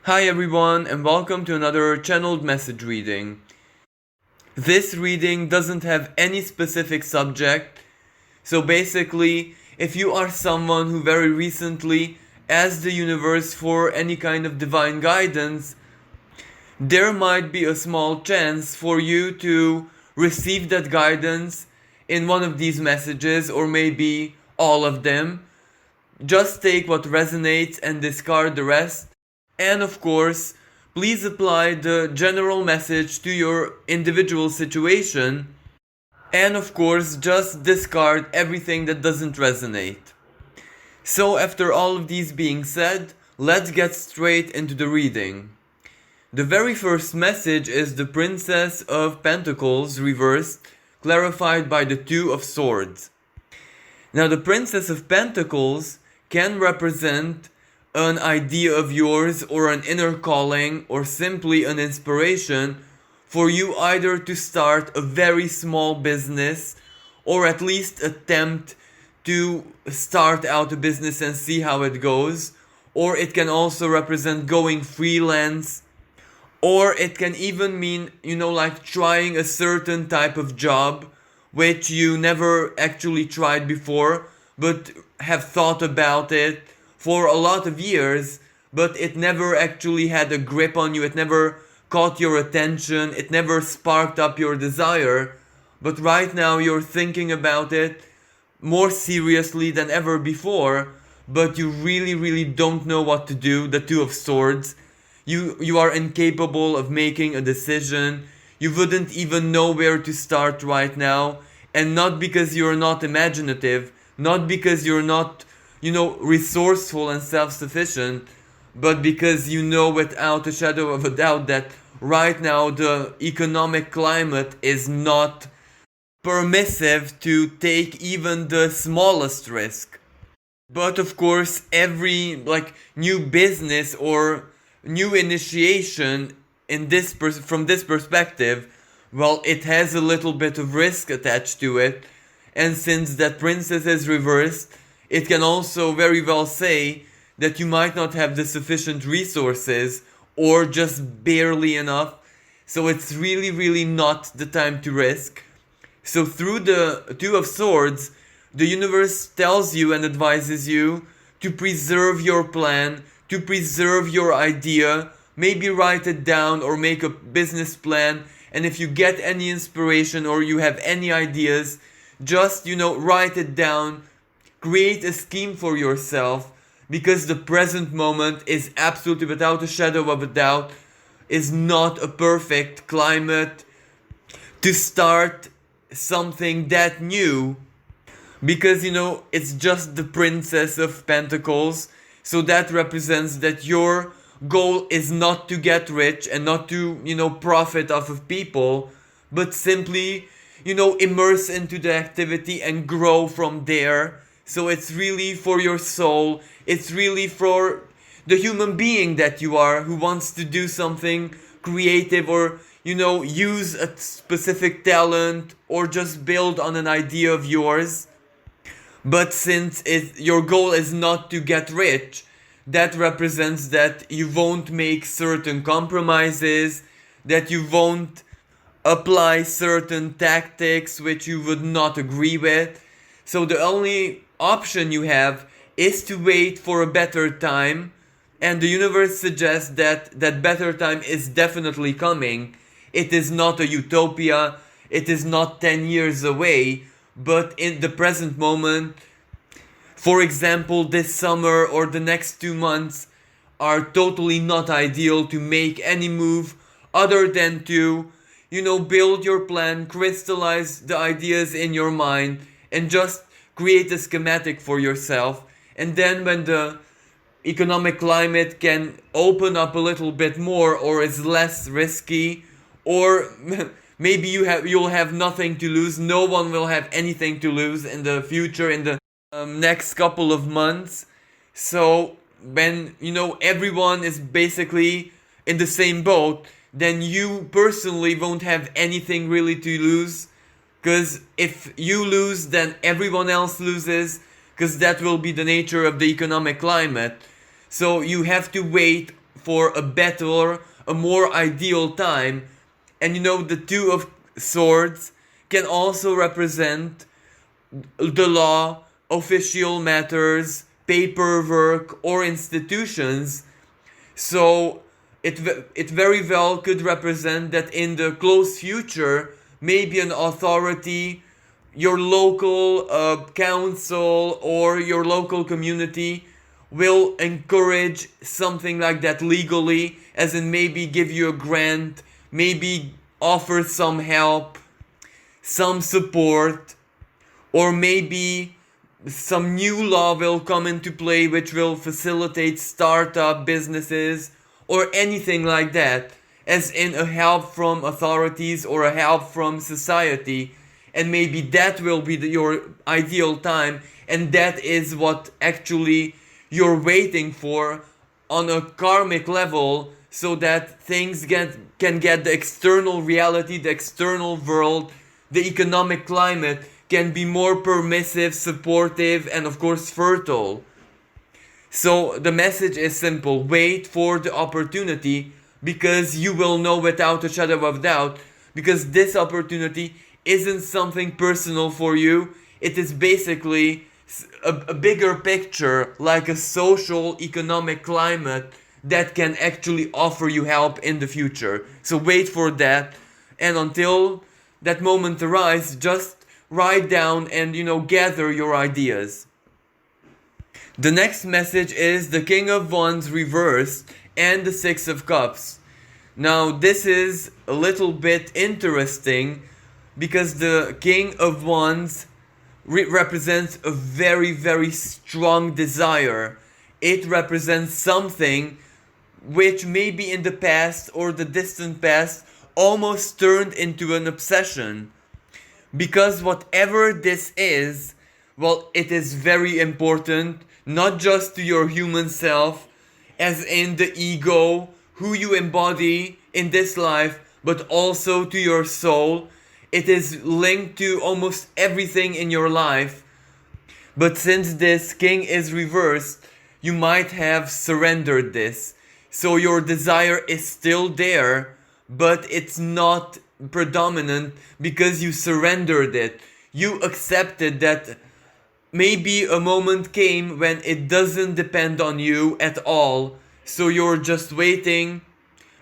Hi everyone and welcome to another channeled message reading. This reading doesn't have any specific subject, so basically if you are someone who very recently asked the universe for any kind of divine guidance, there might be a small chance for you to receive that guidance in one of these messages or maybe all of them. Just take what resonates and discard the rest. And of course, please apply the general message to your individual situation. And of course, just discard everything that doesn't resonate. So, after all of these being said, let's get straight into the reading. The very first message is the Princess of Pentacles reversed, clarified by the Two of Swords. Now, the Princess of Pentacles can represent an idea of yours or an inner calling or simply an inspiration for you either to start a very small business or at least attempt to start out a business and see how it goes, or it can also represent going freelance, or it can even mean, like trying a certain type of job which you never actually tried before but have thought about it for a lot of years, but it never actually had a grip on you, it never caught your attention, it never sparked up your desire, but right now you're thinking about it more seriously than ever before, but you really don't know what to do. The Two of Swords. You are incapable of making a decision. You wouldn't even know where to start right now, and not because you're not imaginative, not because you're not, resourceful and self-sufficient, but because you know without a shadow of a doubt that right now the economic climate is not permissive to take even the smallest risk. But of course, every new business or new initiation from this perspective, well, it has a little bit of risk attached to it. And since that princess is reversed, it can also very well say that you might not have the sufficient resources or just barely enough. So it's really not the time to risk. So through the Two of Swords, the universe tells you and advises you to preserve your plan, to preserve your idea, maybe write it down or make a business plan. And if you get any inspiration or you have any ideas, just, write it down, create a scheme for yourself, because the present moment is absolutely, without a shadow of a doubt, is not a perfect climate to start something that new, because it's just the Princess of Pentacles. So that represents that your goal is not to get rich and not to profit off of people, but simply immerse into the activity and grow from there. So it's really for your soul, it's really for the human being that you are, who wants to do something creative or use a specific talent or just build on an idea of yours. But since your goal is not to get rich, that represents that you won't make certain compromises, that you won't apply certain tactics which you would not agree with. So the only option you have is to wait for a better time, and the universe suggests that that better time is definitely coming. It is not a utopia, it is not 10 years away, but in the present moment, for example, this summer or the next 2 months are totally not ideal to make any move other than to, build your plan, crystallize the ideas in your mind, and just create a schematic for yourself. And then when the economic climate can open up a little bit more or is less risky, or maybe you'll have nothing to lose, no one will have anything to lose in the future, in the next couple of months. So when everyone is basically in the same boat, then you personally won't have anything really to lose, because if you lose, then everyone else loses, because that will be the nature of the economic climate. So you have to wait for a better, a more ideal time. And the Two of Swords can also represent the law, official matters, paperwork, or institutions. So it very well could represent that in the close future, maybe an authority, your local council or your local community will encourage something like that legally, as in maybe give you a grant, maybe offer some help, some support, or maybe some new law will come into play which will facilitate startup businesses or anything like that, as in a help from authorities or a help from society. And maybe that will be your ideal time, and that is what actually you're waiting for on a karmic level, so that things can get the external reality, the external world, the economic climate can be more permissive, supportive, and of course fertile. So the message is simple: wait for the opportunity, because you will know without a shadow of doubt, because this opportunity isn't something personal for you. It is basically a bigger picture, like a social economic climate that can actually offer you help in the future. So wait for that, and until that moment arrives, just write down and gather your ideas. The next message is the King of Wands reversed and the Six of Cups. Now this is a little bit interesting, because the King of Wands represents a very, very strong desire. It represents something which maybe in the past or the distant past almost turned into an obsession. Because whatever this is, well, it is very important, not just to your human self, as in the ego, who you embody in this life, but also to your soul. It is linked to almost everything in your life. But since this king is reversed, you might have surrendered this. So your desire is still there, but it's not predominant because you surrendered it. You accepted that maybe a moment came when it doesn't depend on you at all. So you're just waiting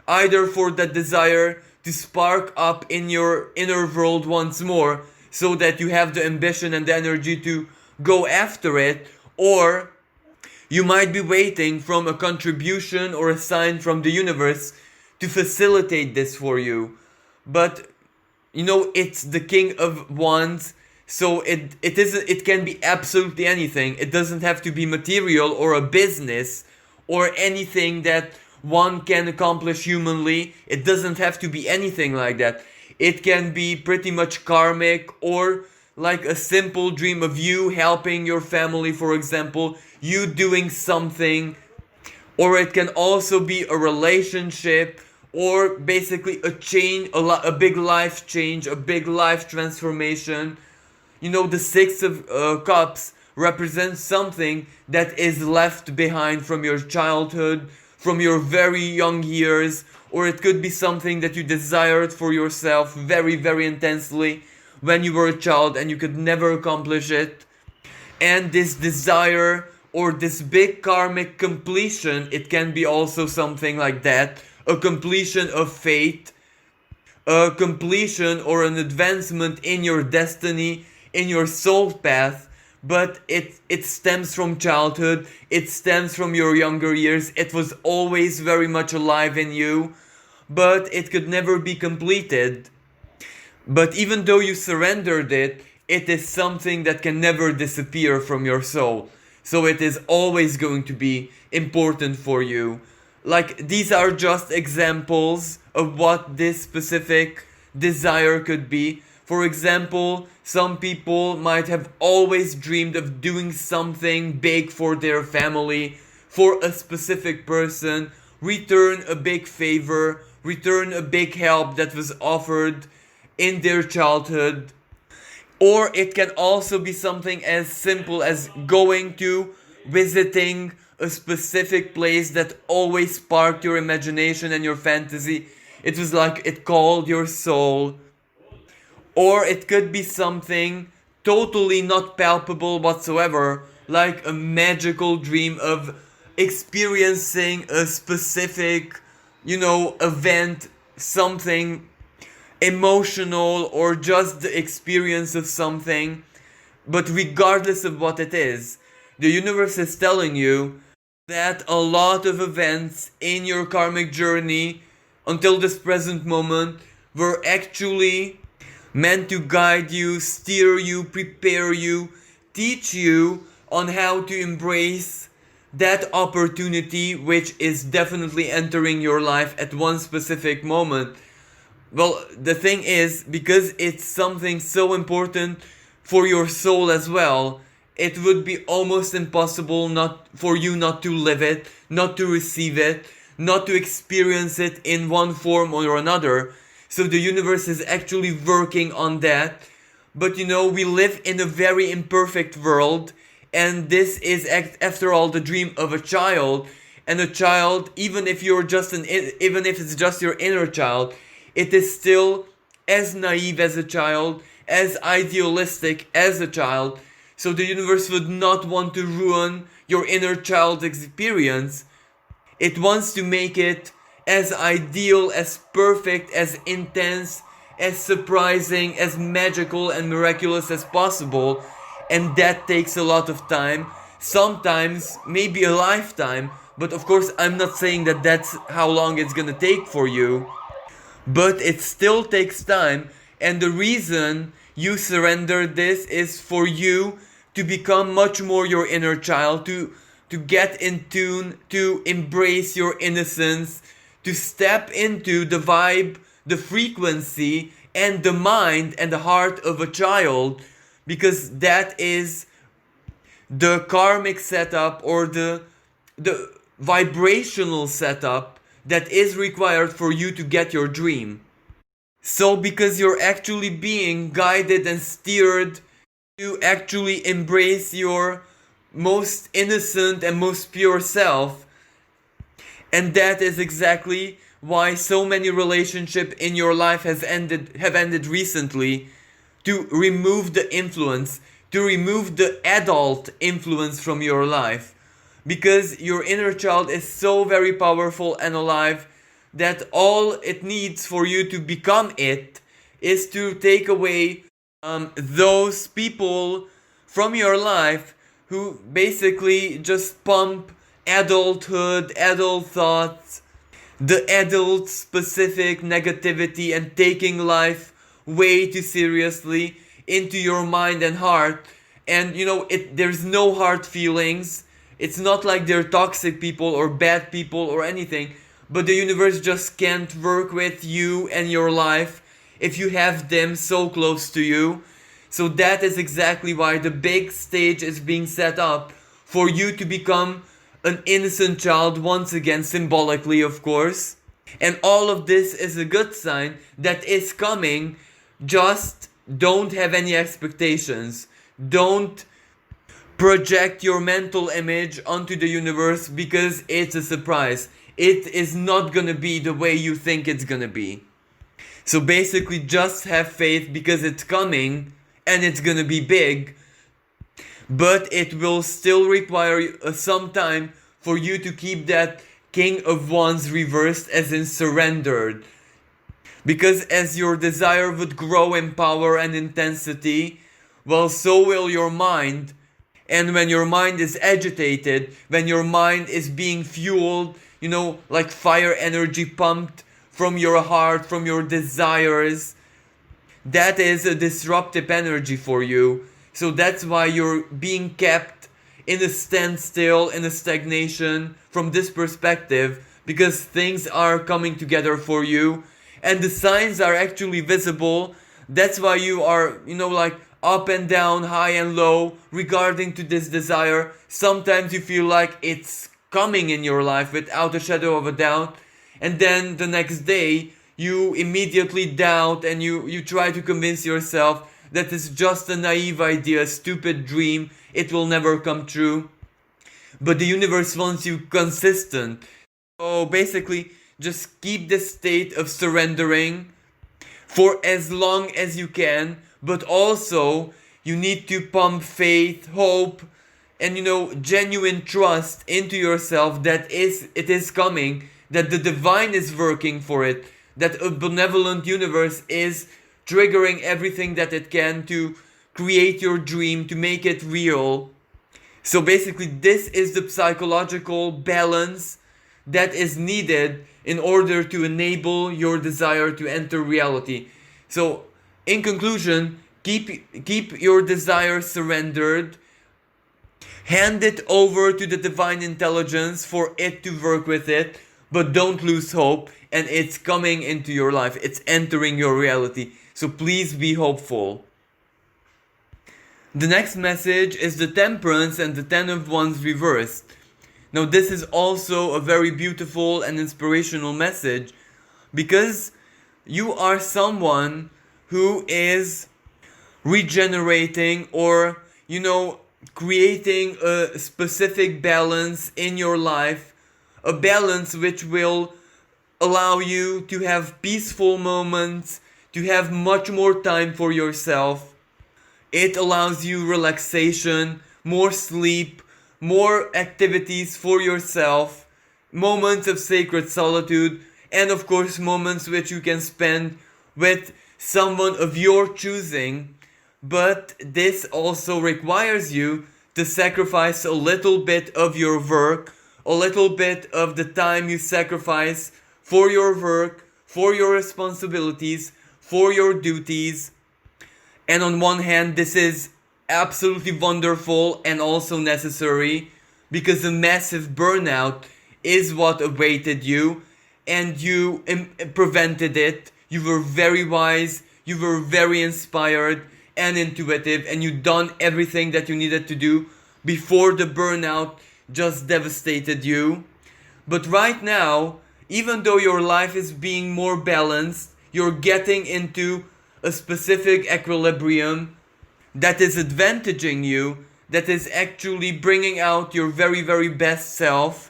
either for that desire to spark up in your inner world once more, so that you have the ambition and the energy to go after it, or you might be waiting from a contribution or a sign from the universe to facilitate this for you. But it's the King of Wands, so it can be absolutely anything. It doesn't have to be material or a business or anything that one can accomplish humanly. It doesn't have to be anything like that. It can be pretty much karmic, or like a simple dream of you helping your family, for example, you doing something. Or it can also be a relationship, or basically a change, a big life change, a big life transformation. The Six of Cups represents something that is left behind from your childhood, from your very young years, or it could be something that you desired for yourself very, very intensely when you were a child and you could never accomplish it. And this desire, or this big karmic completion, it can be also something like that, a completion of fate, a completion or an advancement in your destiny, in your soul path. But it stems from childhood, it stems from your younger years. It was always very much alive in you, but it could never be completed. But even though you surrendered it, it is something that can never disappear from your soul. So it is always going to be important for you. Like, these are just examples of what this specific desire could be. For example, some people might have always dreamed of doing something big for their family, for a specific person, return a big favor, return a big help that was offered in their childhood. Or it can also be something as simple as going to visiting a specific place that always sparked your imagination and your fantasy. It was like it called your soul. Or it could be something totally not palpable whatsoever, like a magical dream of experiencing a specific, event, something emotional, or just the experience of something. But regardless of what it is, the universe is telling you that a lot of events in your karmic journey until this present moment were actually meant to guide you, steer you, prepare you, teach you on how to embrace that opportunity which is definitely entering your life at one specific moment. Well, the thing is, because it's something so important for your soul as well, it would be almost impossible not for you not to live it, not to receive it, not to experience it in one form or another. So the universe is actually working on that. But we live in a very imperfect world, and this is after all the dream of a child. And a child, even if it's just your inner child, it is still as naive as a child, as idealistic as a child. So the universe would not want to ruin your inner child's experience. It wants to make it as ideal, as perfect, as intense, as surprising, as magical and miraculous as possible. And that takes a lot of time. Sometimes, maybe a lifetime. But of course, I'm not saying that that's how long it's gonna take for you. But it still takes time. And the reason you surrender this is for you to become much more your inner child, to get in tune, to embrace your innocence, to step into the vibe, the frequency, and the mind and the heart of a child, because that is the karmic setup, or the vibrational setup that is required for you to get your dream. So because you're actually being guided and steered to actually embrace your most innocent and most pure self. And that is exactly why so many relationships in your life have ended recently, to remove the influence, to remove the adult influence from your life. Because your inner child is so very powerful and alive that all it needs for you to become it is to take away those people from your life who basically just pump adulthood, adult thoughts, the adult specific negativity, and taking life way too seriously into your mind and heart. And there's no hard feelings. It's not like they're toxic people or bad people or anything, but the universe just can't work with you and your life if you have them so close to you. So that is exactly why the big stage is being set up for you to become an innocent child once again, symbolically of course. And all of this is a good sign that is coming. Just don't have any expectations. Don't project your mental image onto the universe, because it's a surprise. It is not gonna be the way you think it's gonna be. So basically just have faith, because it's coming and it's gonna be big. But it will still require some time for you to keep that King of Wands reversed, as in surrendered. Because as your desire would grow in power and intensity, well, so will your mind. And when your mind is agitated, when your mind is being fueled, like fire energy pumped from your heart, from your desires, that is a disruptive energy for you. So that's why you're being kept in a standstill, in a stagnation from this perspective, because things are coming together for you and the signs are actually visible. That's why you are, like up and down, high and low regarding to this desire. Sometimes you feel like it's coming in your life without a shadow of a doubt, and then the next day you immediately doubt and you try to convince yourself that it's just a naive idea, a stupid dream, it will never come true. but the universe wants you consistent. So basically, just keep this state of surrendering for as long as you can, but also you need to pump faith, hope, and genuine trust into yourself that it is coming, that the divine is working for it, that a benevolent universe is triggering everything that it can to create your dream, to make it real. So basically, this is the psychological balance that is needed in order to enable your desire to enter reality. So, in conclusion, keep your desire surrendered. Hand it over to the divine intelligence for it to work with it, but don't lose hope, and it's coming into your life. It's entering your reality. So please be hopeful. The next message is the Temperance and the Ten of Wands reversed. Now this is also a very beautiful and inspirational message, because you are someone who is regenerating or, creating a specific balance in your life, a balance which will allow you to have peaceful moments, to have much more time for yourself. It allows you relaxation, more sleep, more activities for yourself, moments of sacred solitude, and of course moments which you can spend with someone of your choosing. But this also requires you to sacrifice a little bit of your work, a little bit of the time you sacrifice for your work, for your responsibilities, for your duties. And on one hand, this is absolutely wonderful and also necessary, because a massive burnout is what awaited you, and you prevented it. You were very wise, you were very inspired and intuitive, and you done everything that you needed to do before the burnout just devastated you. But right now, even though your life is being more balanced, you're getting into a specific equilibrium that is advantaging you, that is actually bringing out your very, very best self.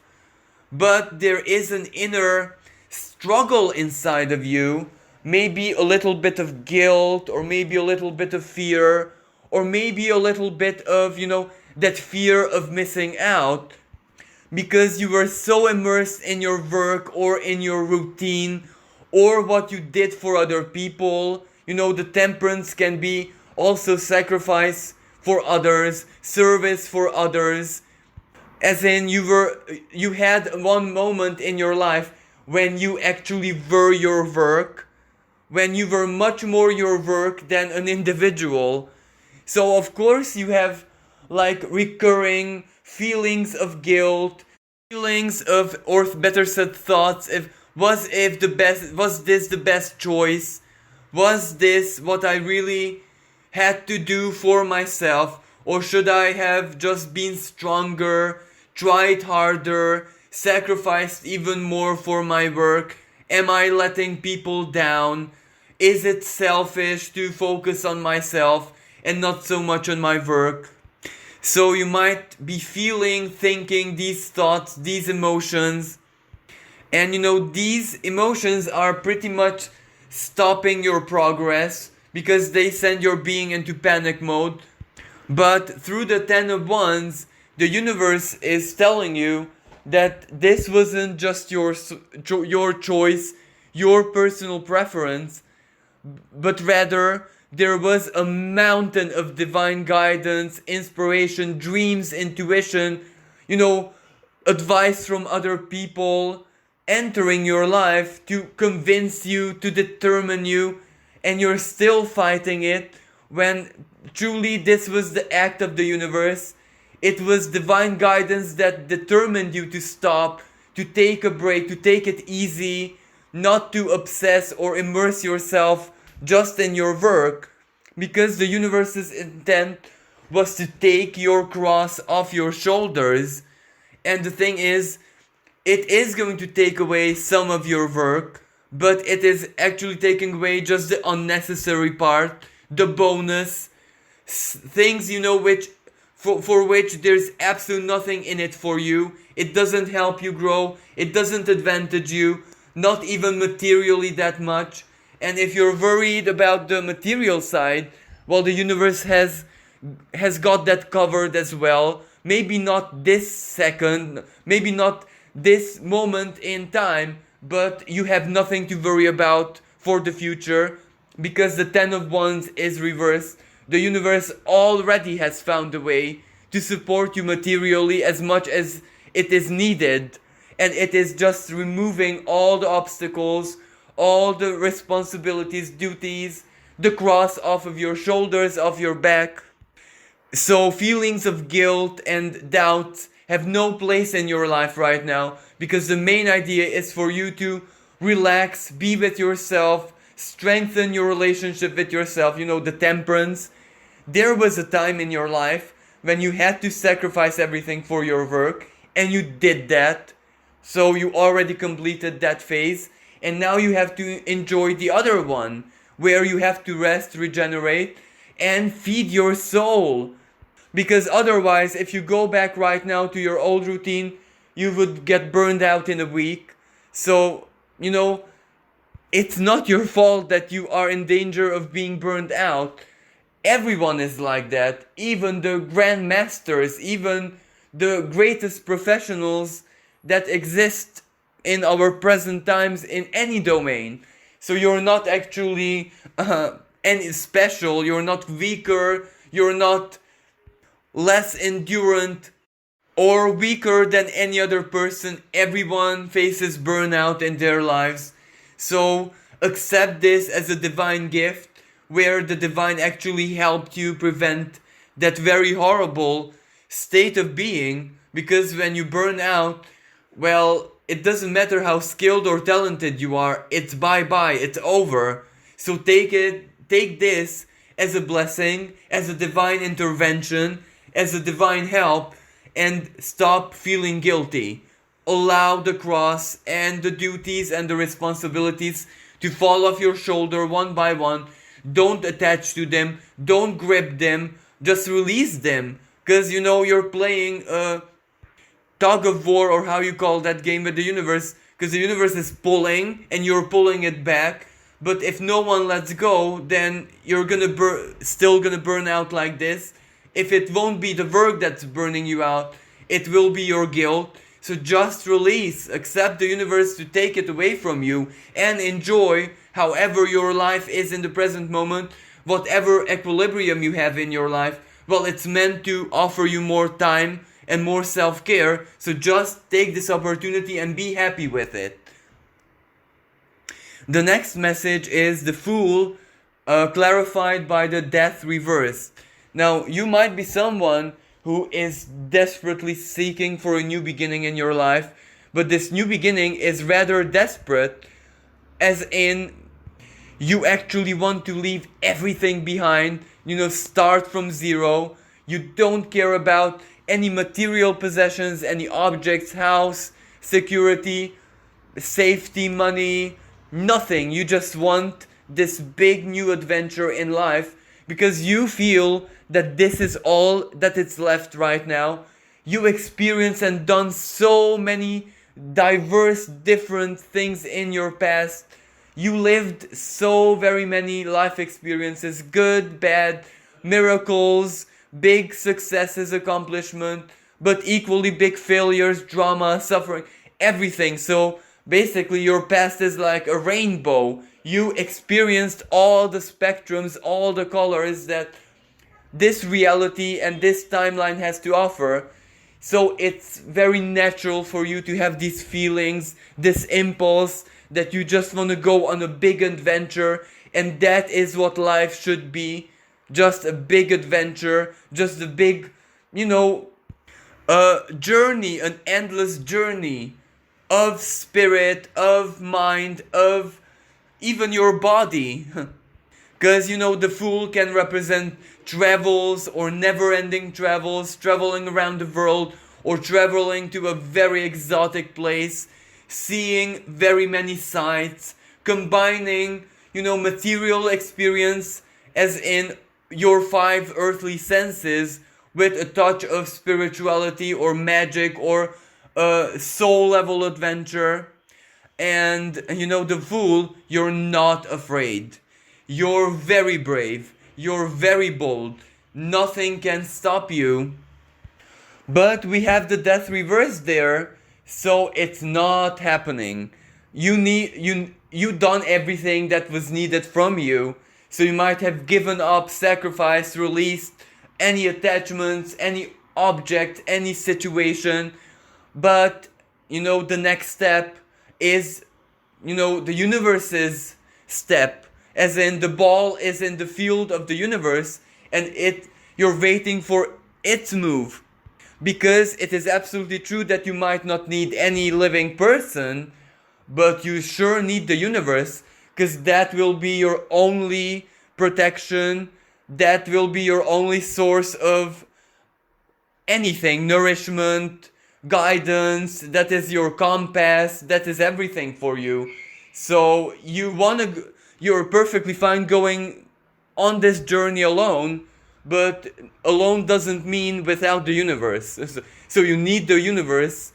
But there is an inner struggle inside of you, maybe a little bit of guilt, or maybe a little bit of fear, or maybe a little bit of, that fear of missing out, because you were so immersed in your work or in your routine or what you did for other people. The temperance can be also sacrifice for others, service for others. As in, you had one moment in your life when you actually were your work, when you were much more your work than an individual. So of course you have recurring feelings of guilt, feelings of, or better said, thoughts of, was this the best choice? Was this what I really had to do for myself? Or should I have just been stronger, tried harder, sacrificed even more for my work? Am I letting people down? Is it selfish to focus on myself and not so much on my work? So you might be thinking these thoughts, these emotions. And these emotions are pretty much stopping your progress, because they send your being into panic mode. But through the Ten of Wands, the universe is telling you that this wasn't just your choice, your personal preference, but rather there was a mountain of divine guidance, inspiration, dreams, intuition, advice from other people entering your life to convince you, to determine you, and you're still fighting it, when truly this was the act of the universe. It was divine guidance that determined you to stop, to take a break, to take it easy, not to obsess or immerse yourself just in your work, because the universe's intent was to take your cross off your shoulders. And the thing is, it is going to take away some of your work, but it is actually taking away just the unnecessary part, the bonus things, which for which there's absolutely nothing in it for you. It doesn't help you grow. It doesn't advantage you, not even materially that much. And if you're worried about the material side, well, the universe has got that covered as well. Maybe not this second, maybe not this moment in time, but you have nothing to worry about for the future, because the Ten of Wands is reversed. The universe already has found a way to support you materially as much as it is needed, and it is just removing all the obstacles, all the responsibilities, duties, the cross off of your shoulders, off your back. So feelings of guilt and doubt have no place in your life right now, because the main idea is for you to relax, be with yourself, strengthen your relationship with yourself. You know, the Temperance. There was a time in your life when you had to sacrifice everything for your work, and you did that. So you already completed that phase, and now you have to enjoy the other one, where you have to rest, regenerate, and feed your soul. Because otherwise, if you go back right now to your old routine, you would get burned out in a week. So, you know, it's not your fault that you are in danger of being burned out. Everyone is like that. Even the grandmasters, even the greatest professionals that exist in our present times in any domain. So you're not actually any special, you're not weaker, you're not less endurant or weaker than any other person. Everyone faces burnout in their lives. So accept this as a divine gift, where the divine actually helped you prevent that very horrible state of being. Because when you burn out, well, it doesn't matter how skilled or talented you are, it's bye-bye, it's over. So take this as a blessing, as a divine intervention, as a divine help, and stop feeling guilty. Allow the cross and the duties and the responsibilities to fall off your shoulder one by one. Don't attach to them, don't grip them, just release them. Because you know you're playing a tug of war, or how you call that game, with the universe, because the universe is pulling and you're pulling it back. But if no one lets go, then you're still gonna burn out like this. If it won't be the work that's burning you out, it will be your guilt. So just release, accept the universe to take it away from you, and enjoy however your life is in the present moment, whatever equilibrium you have in your life. Well, it's meant to offer you more time and more self-care, so just take this opportunity and be happy with it. The next message is the Fool, clarified by the Death reversed. Now, you might be someone who is desperately seeking for a new beginning in your life, but this new beginning is rather desperate, as in you actually want to leave everything behind, start from zero. You don't care about any material possessions, any objects, house, security, safety, money, nothing. You just want this big new adventure in life, because you feel that this is all that is left right now. You experienced and done so many diverse, different things in your past. You lived so very many life experiences, good, bad, miracles, big successes, accomplishment, but equally big failures, drama, suffering, everything. So basically your past is like a rainbow. You experienced all the spectrums, all the colors that this reality and this timeline has to offer. So it's very natural for you to have these feelings, this impulse that you just want to go on a big adventure, and that is what life should be. Just a big adventure, just a big, journey, an endless journey of spirit, of mind, of even your body. Because, the Fool can represent travels or never-ending travels, traveling around the world, or traveling to a very exotic place, seeing very many sights, combining, material experience, as in your 5 earthly senses, with a touch of spirituality or magic or a soul level adventure. And you know, the Fool, you're not afraid. You're very brave. You're very bold. Nothing can stop you. But we have the Death reversed there, so it's not happening. You done everything that was needed from you. So you might have given up, sacrificed, released any attachments, any object, any situation. But you know, the next step is, you know, the universe's step, as in the ball is in the field of the universe, and you're waiting for its move. Because it is absolutely true that you might not need any living person, but you sure need the universe, because that will be your only protection, that will be your only source of anything, nourishment, guidance, that is your compass, that is everything for you. So you're perfectly fine going on this journey alone, but alone doesn't mean without the universe. So you need the universe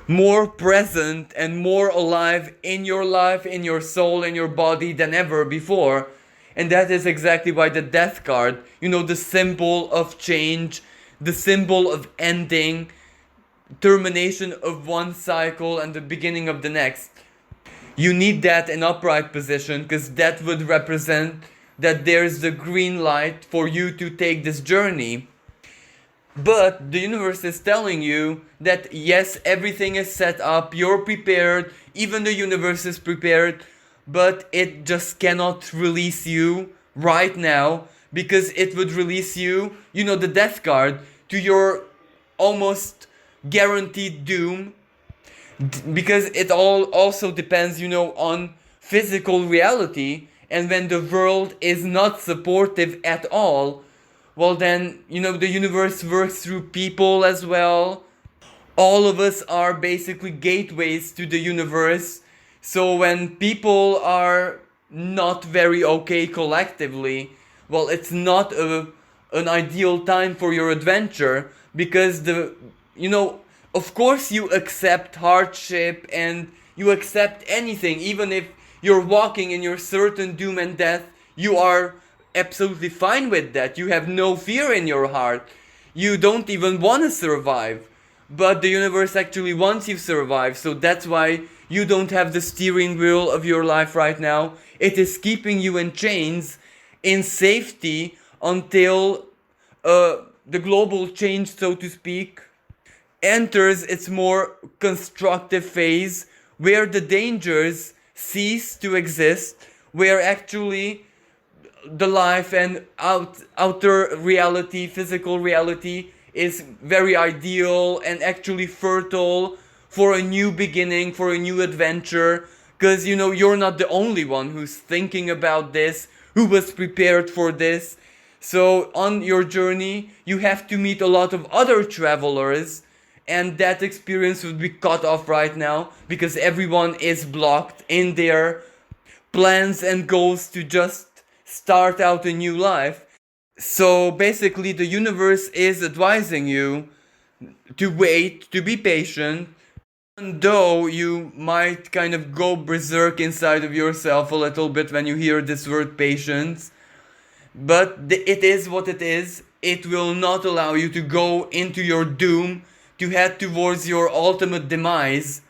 more present and more alive in your life, in your soul, in your body than ever before. And that is exactly why the Death card, you know, the symbol of change, the symbol of ending, termination of one cycle and the beginning of the next. You need that in upright position, because that would represent that there's the green light for you to take this journey. But the universe is telling you that yes, everything is set up, you're prepared, even the universe is prepared, but it just cannot release you right now, because it would release you, you know, the Death card, to your almost guaranteed doom, because it all also depends, you know, on physical reality. And when the world is not supportive at all, well then, you know, the universe works through people as well. All of us are basically gateways to the universe. So when people are not very okay collectively, well, it's not an ideal time for your adventure, because you know, of course you accept hardship and you accept anything, even if you're walking in your certain doom and death, you are absolutely fine with that. You have no fear in your heart. You don't even want to survive. But the universe actually wants you to survive, so that's why you don't have the steering wheel of your life right now. It is keeping you in chains, in safety, until the global change, so to speak, enters its more constructive phase, where the dangers cease to exist, where actually the life and outer reality, physical reality, is very ideal and actually fertile for a new beginning, for a new adventure. Because, you know, you're not the only one who's thinking about this, who was prepared for this. So on your journey, you have to meet a lot of other travelers, and that experience would be cut off right now, because everyone is blocked in their plans and goals to just start out a new life. So basically the universe is advising you to wait, to be patient, even though you might kind of go berserk inside of yourself a little bit when you hear this word patience. But it is what it is. It will not allow you to go into your doom, to head towards your ultimate demise,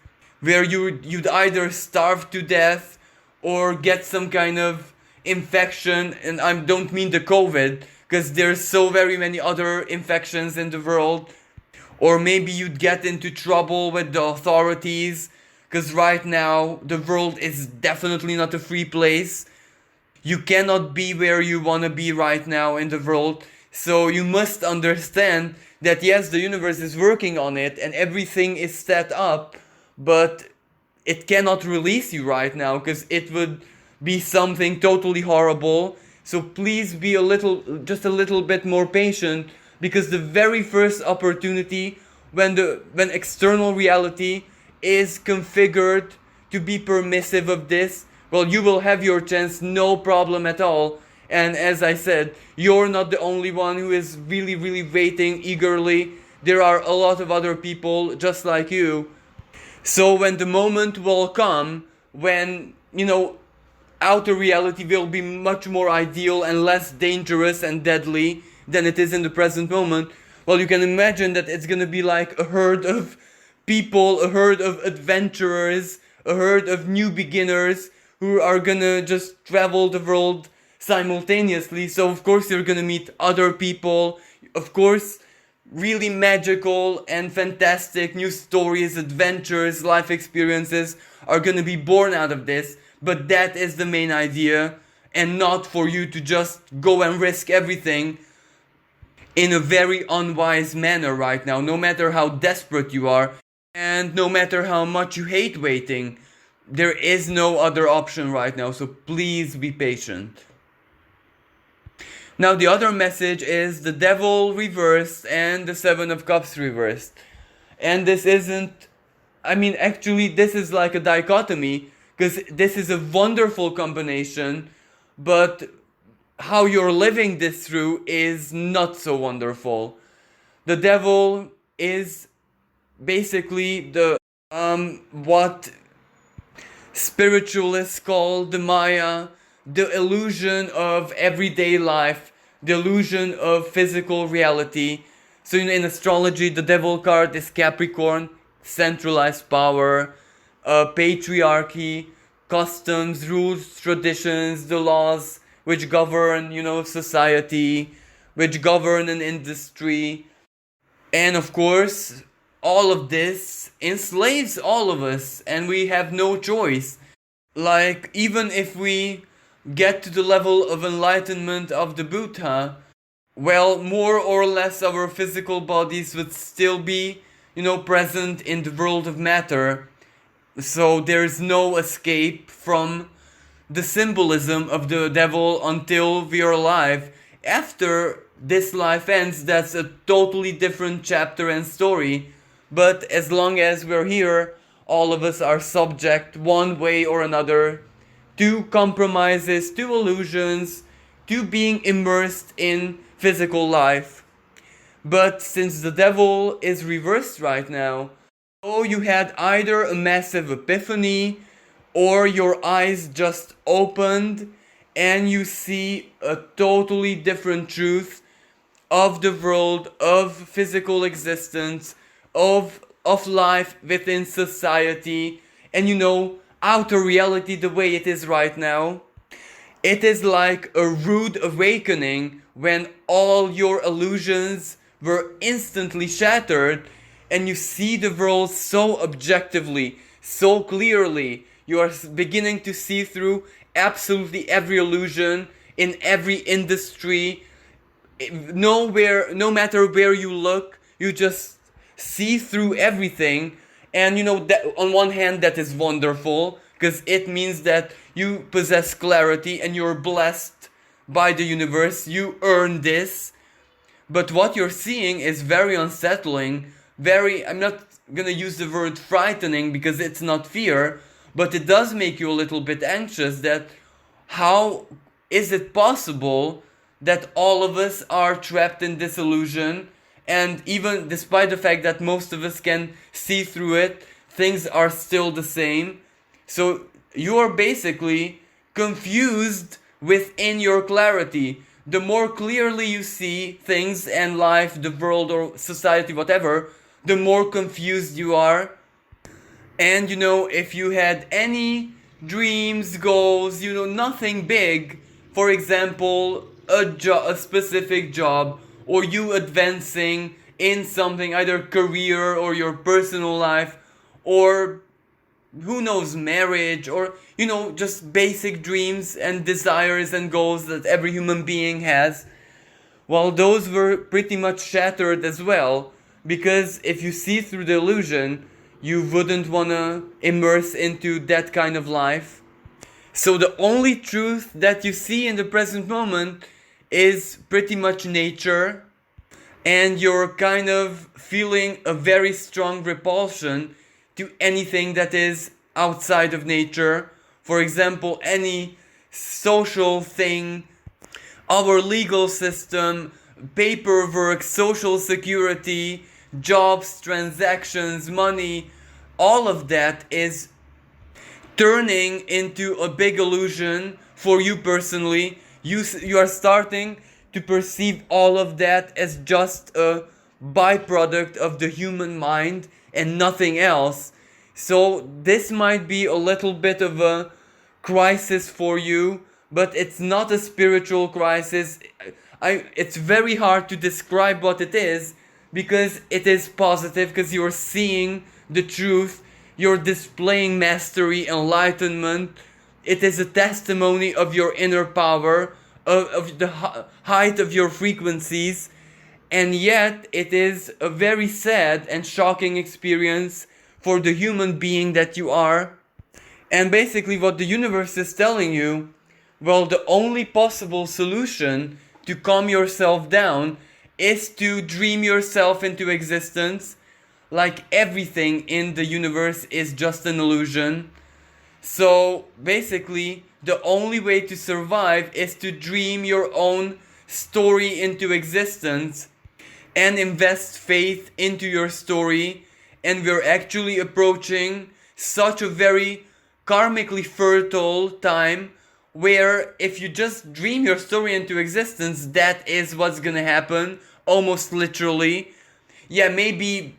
where you'd either starve to death or get some kind of infection. And I don't mean the COVID, because there's so very many other infections in the world. Or maybe you'd get into trouble with the authorities, because right now the world is definitely not a free place. You cannot be where you want to be right now in the world. So you must understand that yes, the universe is working on it and everything is set up, but it cannot release you right now, because it would be something totally horrible. So please be just a little bit more patient, because the very first opportunity, when external reality is configured to be permissive of this, well, you will have your chance, no problem at all. And as I said, you're not the only one who is really, really waiting eagerly. There are a lot of other people just like you. So when the moment will come, when, outer reality will be much more ideal and less dangerous and deadly than it is in the present moment, well, you can imagine that it's gonna be like a herd of people, a herd of adventurers, a herd of new beginners who are gonna just travel the world simultaneously. So of course you're gonna meet other people, of course really magical and fantastic new stories, adventures, life experiences are gonna be born out of this. But that is the main idea, and not for you to just go and risk everything in a very unwise manner right now, no matter how desperate you are and no matter how much you hate waiting. There is no other option right now, so please be patient. Now the other message is the Devil reversed and the Seven of Cups reversed. And this isn't, actually this is like a dichotomy, because this is a wonderful combination, but how you're living this through is not so wonderful. The Devil is basically the what spiritualists call the Maya, the illusion of everyday life, the illusion of physical reality. So in astrology, the Devil card is Capricorn, centralized power, patriarchy, customs, rules, traditions, the laws which govern, society, which govern an industry. And of course, all of this enslaves all of us, and we have no choice. Like, even if we get to the level of enlightenment of the Buddha, well, more or less our physical bodies would still be, present in the world of matter. So there's no escape from the symbolism of the Devil until we are alive. After this life ends, that's a totally different chapter and story. But as long as we're here, all of us are subject one way or another to compromises, to illusions, to being immersed in physical life. But since the Devil is reversed right now, so you had either a massive epiphany or your eyes just opened and you see a totally different truth of the world, of physical existence, of life within society, and outer reality the way it is right now. It is like a rude awakening when all your illusions were instantly shattered and you see the world so objectively, so clearly. You are beginning to see through absolutely every illusion in every industry. No matter where you look, you just see through everything. And that on one hand that is wonderful, because it means that you possess clarity and you're blessed by the universe. You earn this. But what you're seeing is very unsettling. I'm not gonna use the word frightening because it's not fear, but it does make you a little bit anxious that how is it possible that all of us are trapped in this illusion, and even despite the fact that most of us can see through it, things are still the same. So you are basically confused within your clarity. The more clearly you see things and life, the world or society, whatever, the more confused you are. And if you had any dreams, goals, nothing big, for example, a specific job, or you advancing in something, either career or your personal life, or who knows, marriage, or just basic dreams and desires and goals that every human being has, well, those were pretty much shattered as well, because if you see through the illusion, you wouldn't want to immerse into that kind of life. So the only truth that you see in the present moment is pretty much nature, and you're kind of feeling a very strong repulsion to anything that is outside of nature. For example, any social thing, our legal system, paperwork, social security, jobs, transactions, money, all of that is turning into a big illusion for you personally. You are starting to perceive all of that as just a byproduct of the human mind and nothing else. So this might be a little bit of a crisis for you, but it's not a spiritual crisis. It's very hard to describe what it is because it is positive, because you're seeing the truth, you're displaying mastery, enlightenment. It is a testimony of your inner power, of the height of your frequencies, and yet it is a very sad and shocking experience for the human being that you are. And basically, what the universe is telling you, well, the only possible solution to calm yourself down is to dream yourself into existence. Like everything in the universe is just an illusion. So basically, the only way to survive is to dream your own story into existence and invest faith into your story. And we're actually approaching such a very karmically fertile time where if you just dream your story into existence, that is what's gonna happen, almost literally. Yeah, maybe,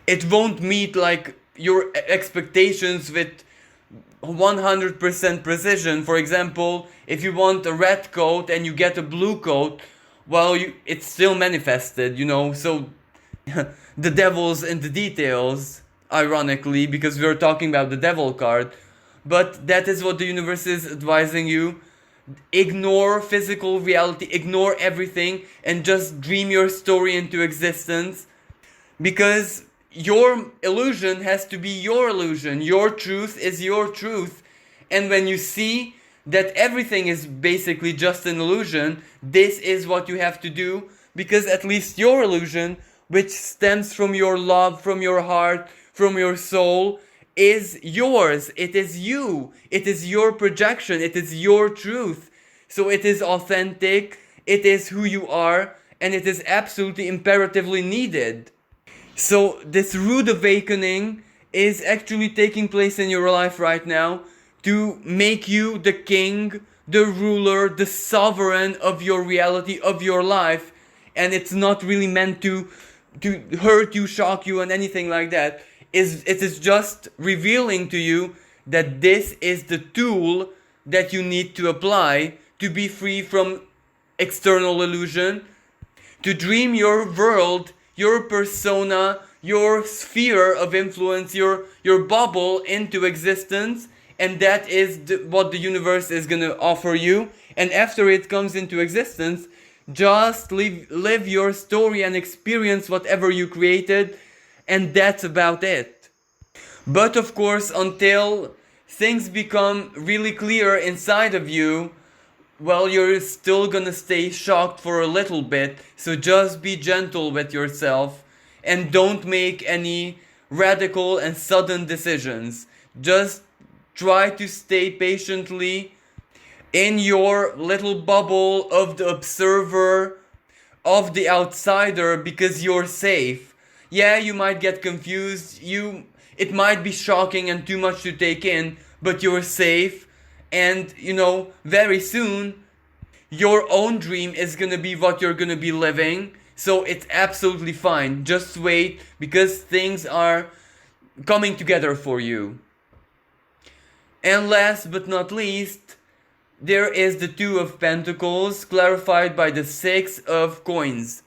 it won't meet like your expectations with 100% precision. For example, if you want a red coat and you get a blue coat, well, it's still manifested, so the devil's in the details, ironically, because we're talking about the devil card. But that is what the universe is advising you. Ignore physical reality, ignore everything, and just dream your story into existence. Because your illusion has to be your illusion. Your truth is your truth. And when you see that everything is basically just an illusion, this is what you have to do. Because at least your illusion, which stems from your love, from your heart, from your soul, is yours. It is you. It is your projection. It is your truth. So it is authentic. It is who you are. And it is absolutely imperatively needed. So this rude awakening is actually taking place in your life right now to make you the king, the ruler, the sovereign of your reality, of your life. And it's not really meant to hurt you, shock you, and anything like that. It is just revealing to you that this is the tool that you need to apply to be free from external illusion, to dream your world, your persona, your sphere of influence, your bubble into existence. And that is what the universe is going to offer you. And after it comes into existence, just live your story and experience whatever you created, and that's about it. But of course, until things become really clear inside of you, well, you're still gonna stay shocked for a little bit. So just be gentle with yourself and don't make any radical and sudden decisions. Just try to stay patiently in your little bubble of the observer, of the outsider, because you're safe. Yeah, you might get confused, it might be shocking and too much to take in, but you're safe. And very soon your own dream is gonna be what you're gonna be living. So it's absolutely fine. Just wait, because things are coming together for you. And last but not least, there is the Two of Pentacles, clarified by the Six of Coins.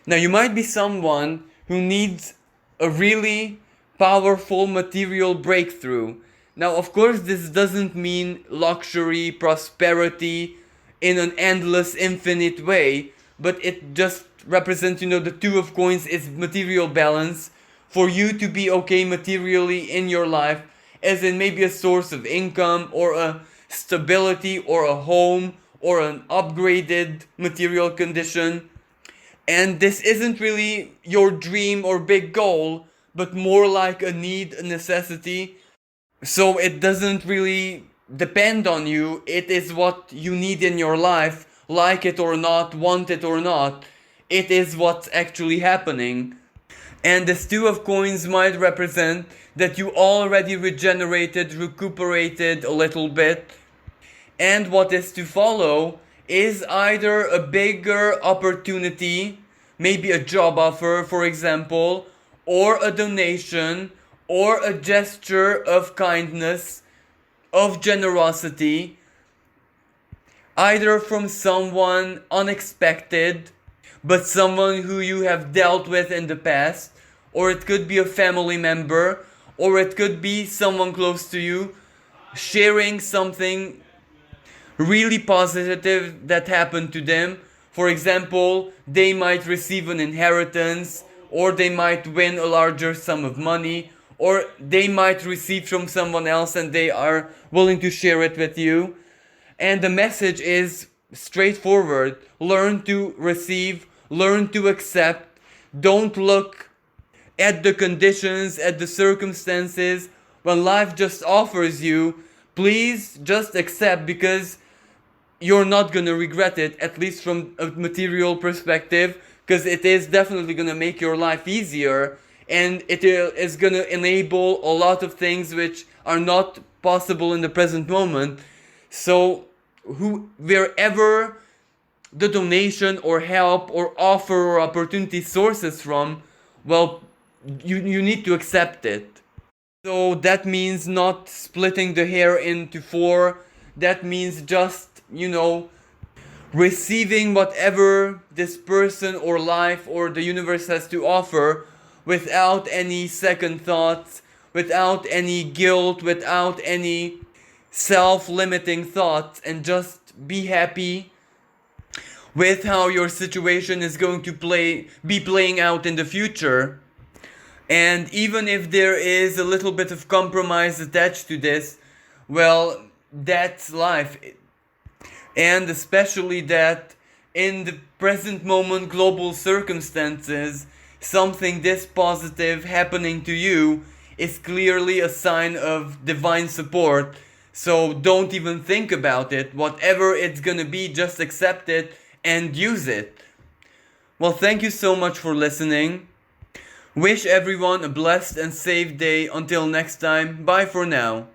Now, you might be someone who needs a really powerful material breakthrough. Now, of course, this doesn't mean luxury, prosperity in an endless, infinite way, but it just represents, the Two of Coins is material balance for you to be okay materially in your life, as in maybe a source of income or a stability or a home or an upgraded material condition. And this isn't really your dream or big goal, but more like a need, a necessity. So it doesn't really depend on you. It is what you need in your life, like it or not, want it or not. It is what's actually happening. And this Two of Coins might represent that you already regenerated, recuperated a little bit. And what is to follow is either a bigger opportunity, maybe a job offer, for example, or a donation, or a gesture of kindness, of generosity, either from someone unexpected, but someone who you have dealt with in the past, or it could be a family member, or it could be someone close to you sharing something really positive that happened to them. For example, they might receive an inheritance, or they might win a larger sum of money, or they might receive from someone else and they are willing to share it with you. And the message is straightforward. Learn to receive, learn to accept. Don't look at the conditions, at the circumstances. When life just offers you, please just accept, because you're not gonna regret it, at least from a material perspective, because it is definitely gonna make your life easier, and it is gonna enable a lot of things which are not possible in the present moment. So wherever the donation or help or offer or opportunity sources from, well, you need to accept it. So that means not splitting the hair into four. That means just, receiving whatever this person or life or the universe has to offer without any second thoughts, without any guilt, without any self-limiting thoughts, and just be happy with how your situation is going to be playing out in the future. And even if there is a little bit of compromise attached to this, well, that's life. And especially that in the present moment global circumstances, something this positive happening to you is clearly a sign of divine support. So don't even think about it. Whatever it's gonna be, just accept it and use it. Well, thank you so much for listening. Wish everyone a blessed and safe day. Until next time, bye for now.